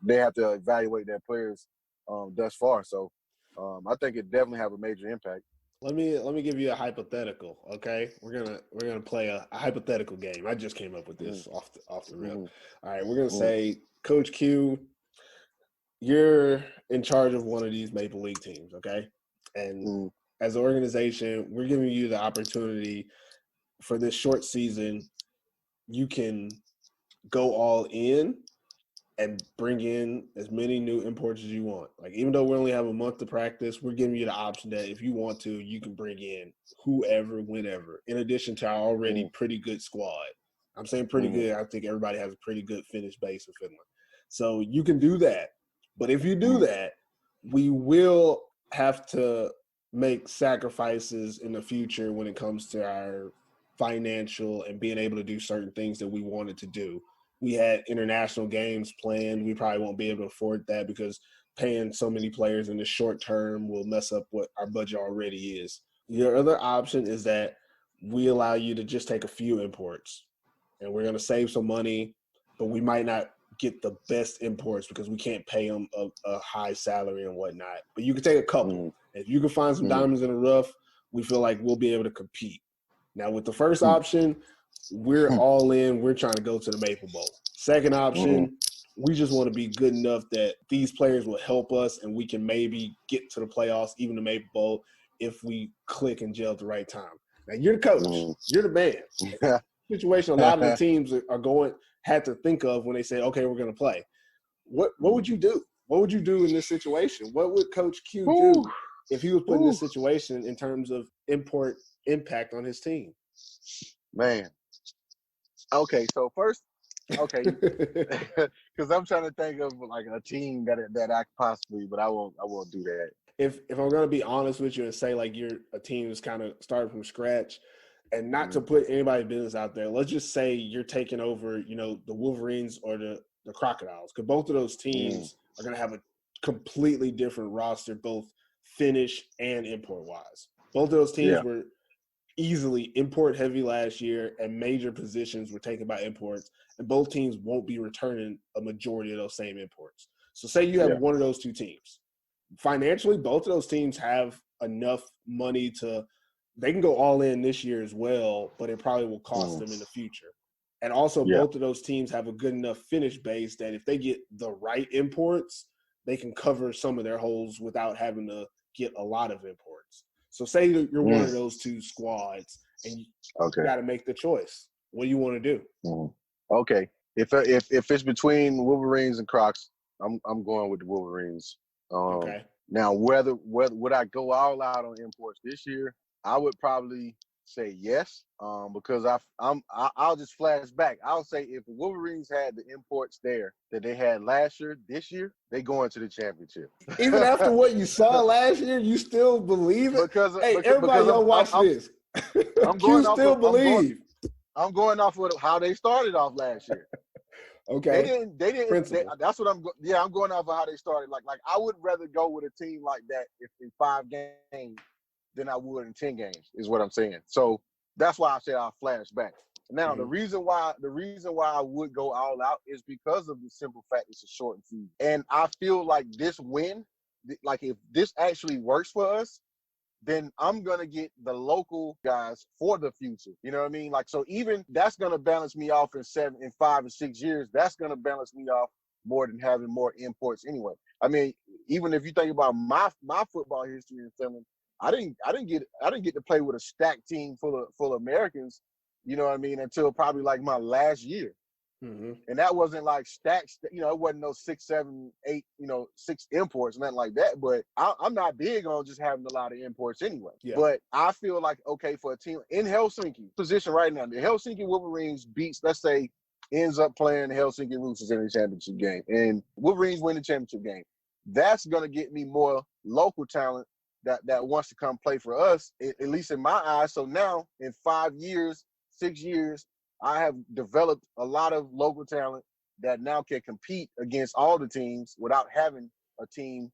they have to evaluate their players thus far. So I think it definitely have a major impact. Let me give you a hypothetical, okay? We're gonna play a hypothetical game. I just came up with this off the rip. All right, we're gonna say, Coach Q, you're in charge of one of these Maple League teams, okay? And as an organization, we're giving you the opportunity for this short season. You can go all in and bring in as many new imports as you want. Like, even though we only have a month to practice, we're giving you the option that if you want to, you can bring in whoever, whenever, in addition to our already pretty good squad. I'm saying pretty good. I think everybody has a pretty good finished base in Finland. So you can do that. But if you do that, we will have to make sacrifices in the future when it comes to our financial and being able to do certain things that we wanted to do. We had international games planned. We probably won't be able to afford that because paying so many players in the short term will mess up what our budget already is. Your other option is that we allow you to just take a few imports, and we're going to save some money, but we might not get the best imports because we can't pay them a high salary and whatnot. But you can take a couple. If you can find some diamonds in the rough, we feel like we'll be able to compete. Now, with the first option, we're all in. We're trying to go to the Maple Bowl. Second option, we just want to be good enough that these players will help us and we can maybe get to the playoffs, even the Maple Bowl, if we click and gel at the right time. Now, you're the coach. You're the man. Situation a lot of the teams had to think of when they say, okay, we're going to play. What would you do? What would you do in this situation? What would Coach Q do if he was put in this situation in terms of import impact on his team? Man. Okay, so first, because I'm trying to think of like a team that I could possibly, but I won't do that. If I'm going to be honest with you and say like you're a team that's kind of started from scratch, and not to put anybody's business out there, let's just say you're taking over, the Wolverines or the Crocodiles, because both of those teams are going to have a completely different roster, both finish and import-wise. Both of those teams were easily import-heavy last year, and major positions were taken by imports, and both teams won't be returning a majority of those same imports. So say you have one of those two teams. Financially, both of those teams have enough money to – they can go all in this year as well, but it probably will cost them in the future. And also, both of those teams have a good enough finish base that if they get the right imports, they can cover some of their holes without having to get a lot of imports. So say you're one of those two squads, and you got to make the choice. What do you want to do? Okay, if it's between Wolverines and Crocs, I'm going with the Wolverines. Okay. Now, whether would I go all out on imports this year? I would probably say yes, because I'll just flash back. I'll say if the Wolverines had the imports there that they had last year, this year, they go into the championship. Even after what you saw last year, you still believe it? Everybody, y'all watch this. I'm going Q still believe. I'm going off with how they started off last year. Okay. They didn't. That's what I'm. Yeah, I'm going off of how they started. Like I would rather go with a team like that if in 5 games than I would in 10 games. Is what I'm saying. So that's why I said I'll flash back. Now the reason why I would go all out is because of the simple fact it's a shortened season, and I feel like this win, like if this actually works for us, then I'm going to get the local guys for the future. You know what I mean? Like, so even that's going to balance me off in 5 and 6 years. That's going to balance me off more than having more imports anyway. I mean, even if you think about my football history in Finland, I didn't get to play with a stacked team full of Americans, you know what I mean, until probably like my last year. And that wasn't like stacks, it wasn't no 6, 7, 8, 6 imports, nothing like that. But I'm not big on just having a lot of imports anyway. Yeah. But I feel like, okay, for a team in Helsinki position right now, the Helsinki Wolverines let's say, ends up playing the Helsinki Roosters in the championship game, and Wolverines win the championship game. That's going to get me more local talent that wants to come play for us, at least in my eyes. So now in 5 years, 6 years, I have developed a lot of local talent that now can compete against all the teams without having a team,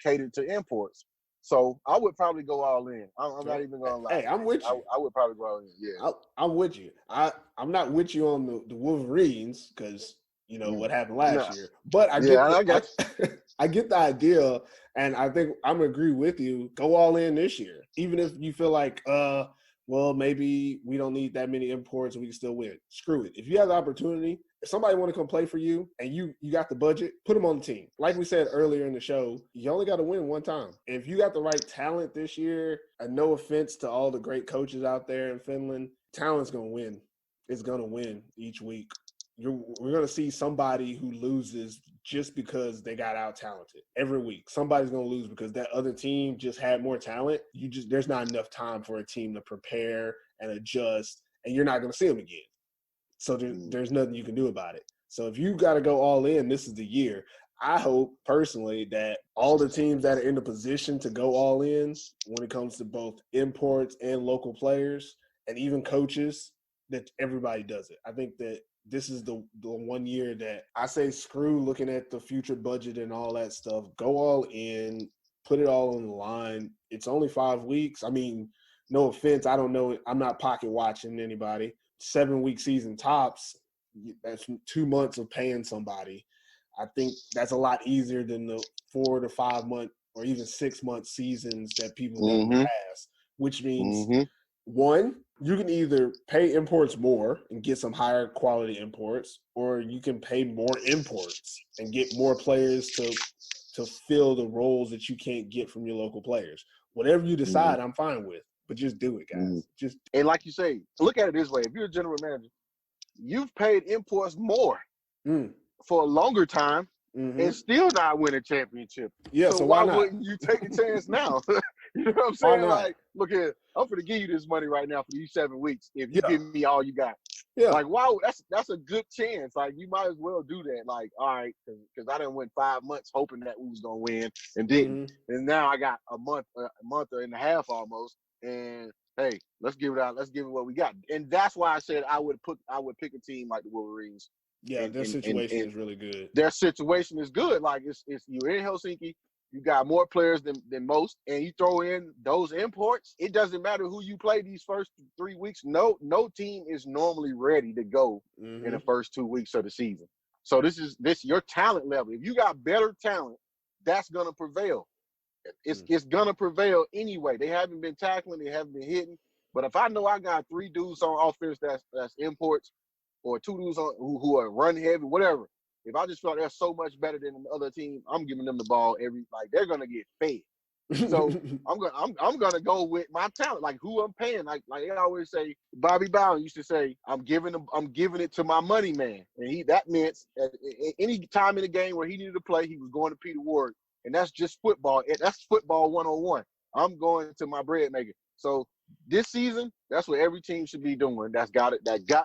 catered to imports. So I would probably go all in. I'm not even going to lie. Hey, I'm with you. I would probably go all in, yeah. I'm with you. I'm not with you on the Wolverines because, what happened last year. But I get the idea, and I think I'm going to agree with you. Go all in this year. Even if you feel like, well, maybe we don't need that many imports and we can still win. Screw it. If you have the opportunity, if somebody want to come play for you and you got the budget, put them on the team. Like we said earlier in the show, you only got to win one time. If you got the right talent this year, and no offense to all the great coaches out there in Finland, talent's going to win. It's going to win each week. We're going to see somebody who loses just because they got out-talented every week. Somebody's going to lose because that other team just had more talent. There's not enough time for a team to prepare and adjust, and you're not going to see them again. So there's nothing you can do about it. So if you got to go all in, this is the year. I hope personally that all the teams that are in the position to go all in when it comes to both imports and local players and even coaches, that everybody does it. I think that this is the 1 year that I say screw looking at the future budget and all that stuff. Go all in, put it all on the line. It's only 5 weeks. I mean, no offense, I don't know. I'm not pocket watching anybody. 7-week season tops, that's 2 months of paying somebody. I think that's a lot easier than the 4 to 5 month or even 6 month seasons that people done in the past, which means one, you can either pay imports more and get some higher quality imports, or you can pay more imports and get more players to fill the roles that you can't get from your local players. Whatever you decide, I'm fine with, but just do it, guys. And like you say, look at it this way: if you're a general manager, you've paid imports more for a longer time and still not win a championship. Yeah, so why not? Wouldn't you take a chance now? You know what I'm saying? Like, look here, I'm going to give you this money right now for these 7 weeks if you give me all you got. Yeah. Like, wow, that's a good chance. Like, you might as well do that. Like, all right, because I done went 5 months hoping that we was going to win and didn't. And now I got a month and a half almost. And hey, let's give it out. Let's give it what we got. And that's why I said I would pick a team like the Wolverines. Yeah, their situation is really good. Their situation is good. Like it's you're in Helsinki, you got more players than most, and you throw in those imports. It doesn't matter who you play these first 3 weeks. No team is normally ready to go in the first 2 weeks of the season. So this your talent level. If you got better talent, that's gonna prevail. It's gonna prevail anyway. They haven't been tackling, they haven't been hitting. But if I know I got 3 dudes on offense that's imports, or 2 dudes on who are run heavy, whatever. If I just feel like they're so much better than the other team, I'm giving them the ball they're gonna get fed. So I'm gonna go with my talent, like who I'm paying. Like they always say, Bobby Bowden used to say, I'm giving it to my money man, and that meant any time in the game where he needed to play, he was going to Peter Ward, and that's just football. That's football 101. I'm going to my bread maker. So this season, that's what every team should be doing. That got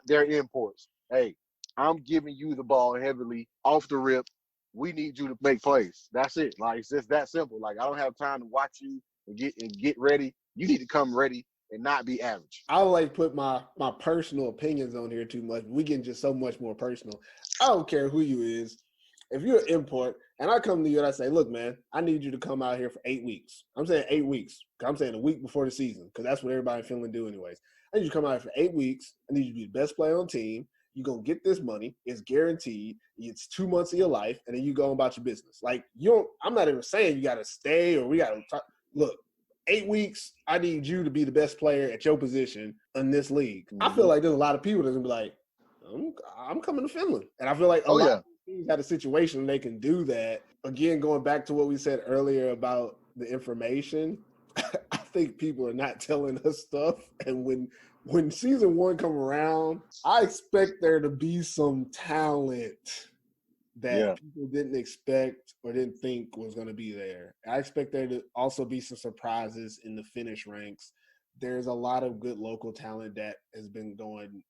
their imports. Hey, I'm giving you the ball heavily off the rip. We need you to make plays. That's it. Like it's just that simple. Like I don't have time to watch you and get ready. You need to come ready and not be average. I don't like put my personal opinions on here too much. We get just so much more personal. I don't care who you is. If you're an import and I come to you and I say, look, man, I need you to come out here for 8 weeks. I'm saying 8 weeks. I'm saying a week before the season because that's what everybody in Finland do anyways. I need you to come out here for 8 weeks. I need you to be the best player on the team. You're going to get this money. It's guaranteed. It's 2 months of your life, and then you go about your business. Like, I'm not even saying you got to stay or we got to talk. Look, 8 weeks, I need you to be the best player at your position in this league. I feel like there's a lot of people that's going to be like, I'm coming to Finland. And I feel like a lot of teams have a situation they can do that. Again, going back to what we said earlier about the information, I think people are not telling us stuff. And when season 1 come around, I expect there to be some talent that people didn't expect or didn't think was going to be there. I expect there to also be some surprises in the Finnish ranks. There's a lot of good local talent that has been going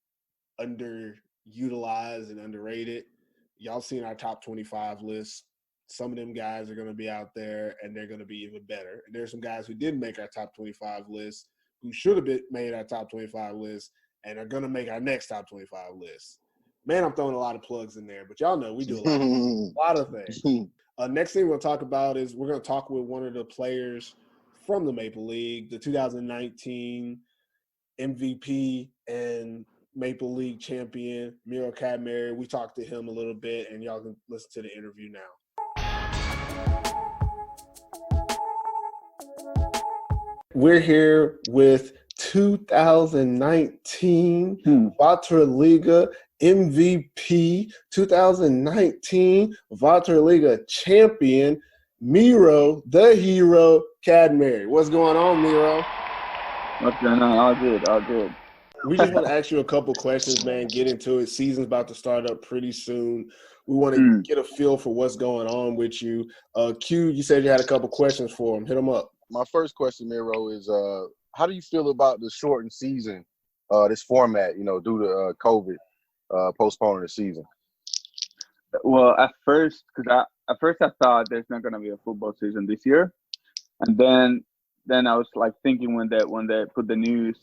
underutilized and underrated. Y'all seen our top 25 list. Some of them guys are going to be out there, and they're going to be even better. And there's some guys who didn't make our top 25 list who should have made our top 25 list and are going to make our next top 25 list. Man, I'm throwing a lot of plugs in there, but y'all know we do a lot of things. Next thing we'll talk about is we're going to talk with one of the players from the Maple League, the 2019 MVP and Maple League champion, Miro Kadmiry. We talked to him a little bit, and y'all can listen to the interview now. We're here with 2019 Vaterliga MVP, 2019 Vaterliga champion, Miro, the hero, Kadmiry. What's going on, Miro? What's going on? All good. We just want to ask you a couple questions, man. Get into it. Season's about to start up pretty soon. We want to get a feel for what's going on with you. Q, you said you had a couple questions for him. Hit them up. My first question, Miro, is how do you feel about the shortened season, this format, due to COVID, postponing the season? Well, at first I thought there's not gonna be a football season this year, and then I was like thinking when they put the news.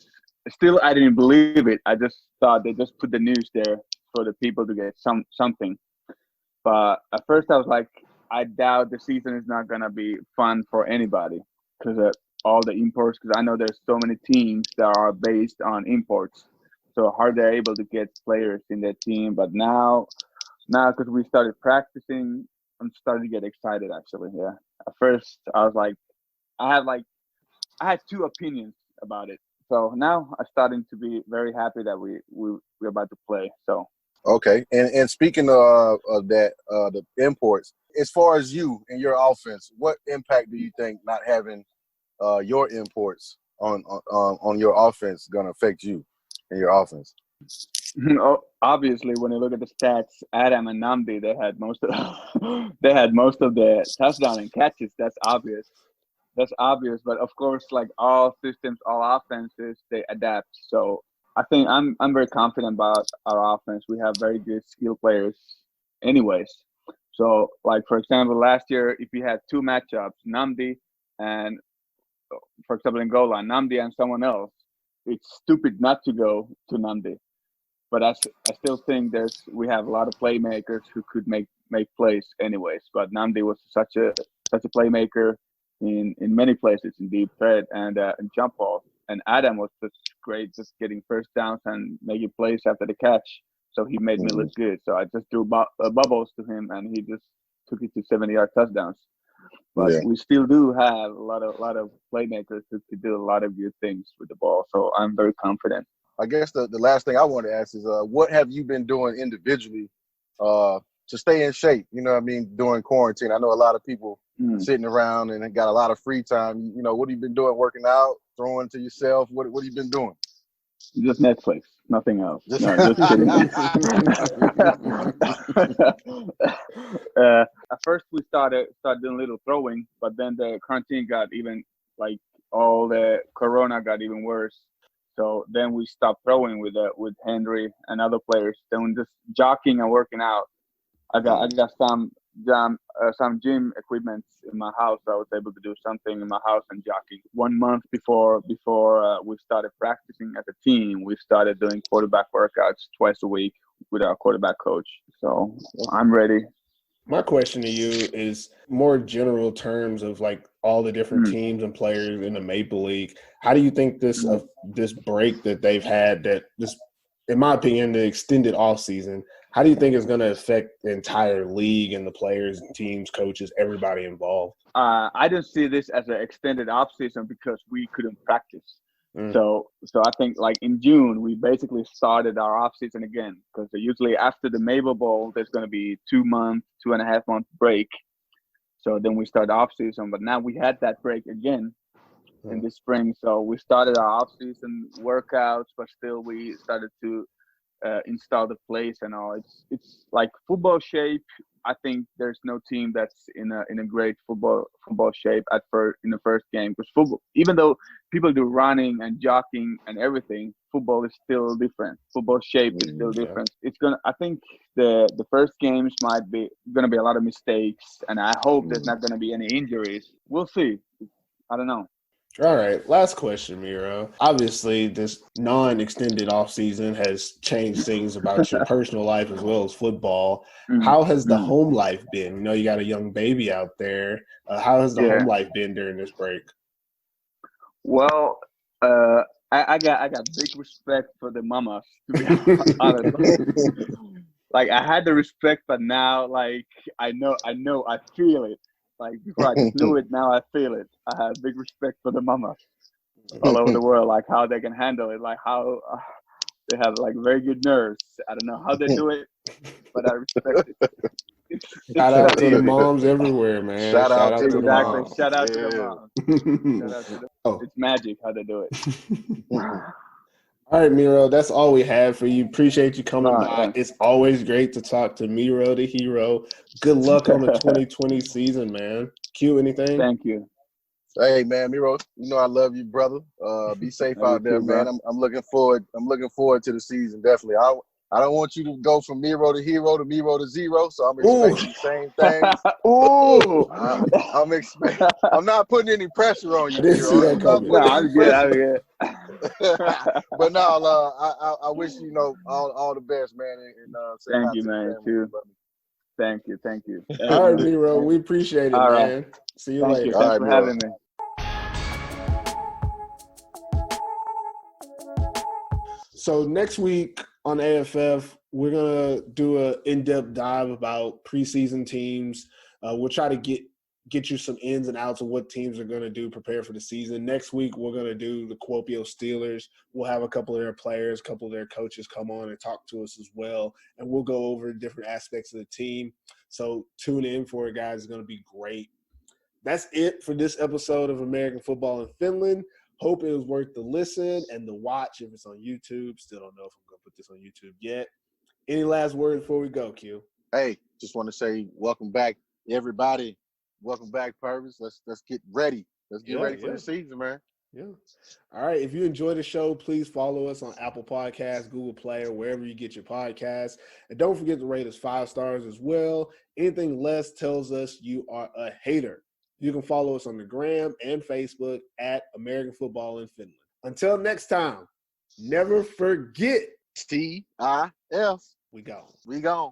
Still, I didn't believe it. I just thought they just put the news there for the people to get something. But at first I was like, I doubt the season is not gonna be fun for anybody because all the imports. Because I know there's so many teams that are based on imports, so how they're able to get players in their team. But now because we started practicing, I'm starting to get excited actually. Yeah. At first I was like, I had like I had two opinions about it. So now I'm starting to be very happy that we're about to play. So Okay, and speaking of that, the imports, as far as you and your offense, what impact do you think not having your imports on your offense going to affect you and your offense? obviously, when you look at the stats, Adam and Namdi they had most of the touchdown and catches. That's obvious. That's obvious. But of course, like all systems, all offenses, they adapt. So I think I'm very confident about our offense. We have very good skill players, anyways. So like for example, last year if we had two matchups, Namdi and for example in goal line, Namdi and someone else, it's stupid not to go to Namdi. But I still think we have a lot of playmakers who could make plays anyways. But Namdi was such a playmaker in many places in deep threat and jump ball. And Adam was just great, just getting first downs and making plays after the catch. So he made me look good. So I just threw bubbles to him, and he just took it to 70-yard touchdowns. But we still do have a lot of playmakers who could do a lot of good things with the ball. So I'm very confident. I guess the last thing I want to ask is, what have you been doing individually to stay in shape? You know what I mean, during quarantine. I know a lot of people sitting around and got a lot of free time. You know, what have you been doing? Working out, throwing to yourself? What have you been doing? Just Netflix, nothing else. No, just kidding. At first, we started doing a little throwing, but then the quarantine got even like all the corona got even worse. So then we stopped throwing with Henry and other players. Then just jogging and working out. I got some gym equipment in my house. So I was able to do something in my house and jogging. 1 month before we started practicing as a team, we started doing quarterback workouts twice a week with our quarterback coach. So I'm ready. My question to you is more general terms of like all the different teams and players in the Maple League. How do you think this break that they've had, that this, in my opinion, the extended off season, how do you think it's going to affect the entire league and the players, teams, coaches, everybody involved? I don't see this as an extended off season because we couldn't practice. So I think like in June, we basically started our off season again because usually after the Maple Bowl, there's going to be 2.5 month break. So then we start off season, but now we had that break again in the spring. So we started our off season workouts, but still we started to install the plays and all. It's like football shape. I think there's no team that's in a great football shape in the first game, because football, even though people do running and jogging and everything, football is still different. Football shape is still different. I think the first games might be gonna be a lot of mistakes, and I hope there's not gonna be any injuries. We'll see. I don't know. All right, last question, Miro. Obviously, this non-extended offseason has changed things about your personal life as well as football. How has the home life been? You know, you got a young baby out there. How has the home life been during this break? Well, I got big respect for the mamas, to be honest. Like I had the respect, but now like I know, I feel it. Like before I just knew it, now I feel it. I have big respect for the mamas all over the world, like how they can handle it, like how they have like very good nerves. I don't know how they do it, but I respect it. Shout out to the moms everywhere, man. Shout out to the moms. moms. Shout out to the moms. Shout out to the It's magic how they do it. All right, Miro, that's all we have for you. Appreciate you coming by. It's always great to talk to Miro, the hero. Good luck on the 2020 season, man. Q, anything? Thank you. Hey, man, Miro, you know I love you, brother. Be safe out there, man. I'm looking forward. I'm looking forward to the season. Definitely. I don't want you to go from Miro to hero to Miro to zero. So I'm expecting the same things. Ooh. I'm not putting any pressure on you, I didn't see Miro. that I'm not coming. No, putting I'm any good. pressure. I'm good. But no, I wish you know all the best, man, and say hi Thank you, to the man. family, Too. brother. Thank you. All right, Miro, we appreciate it, All right. man. See you Thank later. you. All Thanks right, for Miro. having me. So next week on AFF, we're gonna do an in-depth dive about preseason teams. We'll try to get you some ins and outs of what teams are gonna do, prepare for the season. Next week, we're gonna do the Kuopio Steelers. We'll have a couple of their players, a couple of their coaches come on and talk to us as well, and we'll go over different aspects of the team. So tune in for it, guys. It's gonna be great. That's it for this episode of American Football in Finland. Hope it was worth the listen and the watch if it's on YouTube. Still don't know if I'm going to put this on YouTube yet. Any last words before we go, Q? Hey, just want to say welcome back, everybody. Welcome back, Pervis. Let's get ready. Let's get ready for the season, man. Yeah. All right. If you enjoy the show, please follow us on Apple Podcasts, Google Play, or wherever you get your podcasts. And don't forget to rate us 5 stars as well. Anything less tells us you are a hater. You can follow us on the gram and Facebook at American Football in Finland. Until next time, never forget. TIF. We go. We gone.